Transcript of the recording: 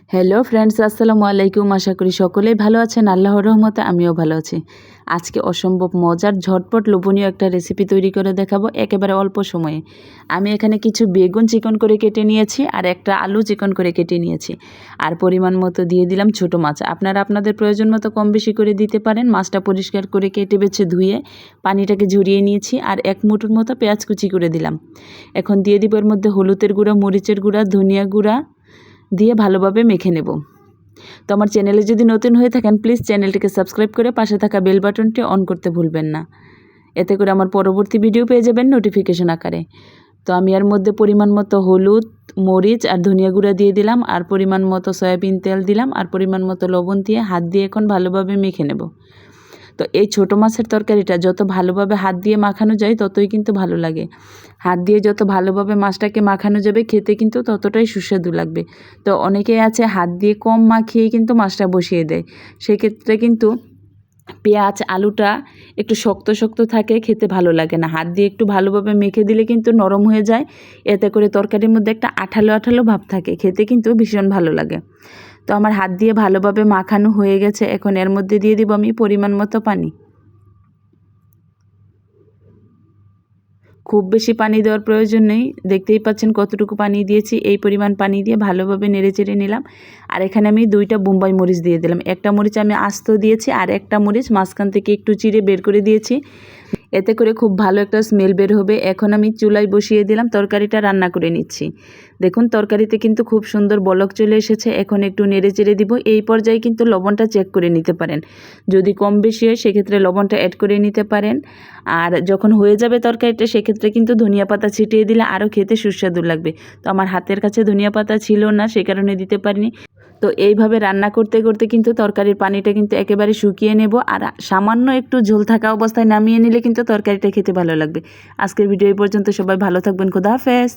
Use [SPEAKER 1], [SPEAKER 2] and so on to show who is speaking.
[SPEAKER 1] Hello friends, আসসালামু আলাইকুম। আশা করি সকলেই ভালো আছেন। আল্লাহর রহমতে আমিও ভালো আছি। আজকে অসম্ভব মজার ঝটপট লোভনীয় একটা রেসিপি তৈরি করে দেখাবো একেবারে অল্প সময়ে। আমি এখানে কিছু বেগুন চিকন করে কেটে নিয়েছি আর একটা আলু চিকন করে কেটে নিয়েছি। আর পরিমাণ মতো দিয়ে দিলাম ছোট মাছ। আপনারা আপনাদের প্রয়োজন মতো কম বেশি করে দিতে পারেন। মাছটা পরিষ্কার করে কেটে বেছে ধুয়ে পানিটাকে ঝরিয়ে নিয়েছি আর এক মুঠোর মতো পেঁয়াজ কুচি করে দিলাম। এখন দিয়ে দিব এর মধ্যে হলুদের গুঁড়া, মরিচের গুঁড়া, ধনিয়া গুঁড়া দিয়ে ভালোভাবে মেখে নেব। তো আমার চ্যানেলে যদি নতুন হয়ে থাকেন প্লিজ চ্যানেলটিকে সাবস্ক্রাইব করে পাশে থাকা বেল বাটনটি অন করতে ভুলবেন না। এতে করে আমার পরবর্তী ভিডিও পেয়ে যাবেন নোটিফিকেশন আকারে। তো আমি এর মধ্যে পরিমাণ মতো হলুদ, মরিচ আর ধনিয়া গুঁড়া দিয়ে দিলাম আর পরিমাণ মতো সয়াবিন তেল দিলাম আর পরিমাণ মতো লবণ দিয়ে হাত দিয়ে এখন ভালোভাবে মেখে নেব। তো এই ছোটো মাছের তরকারিটা যত ভালোভাবে হাত দিয়ে মাখানো যায় ততই কিন্তু ভালো লাগে। হাত দিয়ে যত ভালোভাবে মাছটাকে মাখানো যাবে খেতে কিন্তু ততটাই সুস্বাদু লাগবে। তো অনেকেই আছে হাত দিয়ে কম মাখিয়েই কিন্তু মাছটা বসিয়ে দেয়। সেক্ষেত্রে কিন্তু পেঁয়াজ আলুটা একটু শক্ত শক্ত থাকে, খেতে ভালো লাগে না। হাত দিয়ে একটু ভালোভাবে মেখে দিলে কিন্তু নরম হয়ে যায়। এতে করে তরকারির মধ্যে একটা আঠালো আঠালো ভাব থাকে, খেতে কিন্তু ভীষণ ভালো লাগে। তো আমার হাত দিয়ে ভালোভাবে মাখানো হয়ে গেছে। এখন এর মধ্যে দিয়ে দিব আমি পরিমাণ মতো পানি। খুব বেশি পানি দেওয়ার প্রয়োজন নেই, দেখতেই পাচ্ছেন কতটুকু পানি দিয়েছি। এই পরিমাণ পানি দিয়ে ভালোভাবে নেড়েচেড়ে নিলাম। আর এখানে আমি 2টা বোম্বাই মরিচ দিয়ে দিলাম। একটা মরিচ আমি আস্ত দিয়েছি আর একটা মরিচ মাঝখান থেকে একটু চিড়ে বের করে দিয়েছি। এতে করে খুব ভালো একটা স্মেল বের হবে। এখন আমি চুলায় বসিয়ে দিলাম, তরকারিটা রান্না করে নিচ্ছি। দেখুন তরকারিতে কিন্তু খুব সুন্দর বলক চলে এসেছে। এখন একটু নেড়ে চেড়ে দিব। এই পর্যায়ে কিন্তু লবণটা চেক করে নিতে পারেন। যদি কম বেশি হয় সেক্ষেত্রে লবণটা অ্যাড করে নিতে পারেন। আর যখন হয়ে যাবে তরকারিটা সেক্ষেত্রে কিন্তু ধনিয়া পাতা ছিটিয়ে দিলে আরও খেতে সুস্বাদু লাগবে। তো আমার হাতের কাছে ধনিয়া পাতা ছিল না, সে কারণে দিতে পারিনি। তো এইভাবে রান্না করতে করতে কিন্তু তরকারির পানিটা কিন্তু একেবারে শুকিয়ে নেব আর সামান্য একটু ঝোল থাকা অবস্থায় নামিয়ে নিলে কিন্তু তরকারিটা খেতে ভালো লাগবে। আজকের ভিডিও এই পর্যন্ত। সবাই ভালো থাকবেন। খোদা হাফেজ।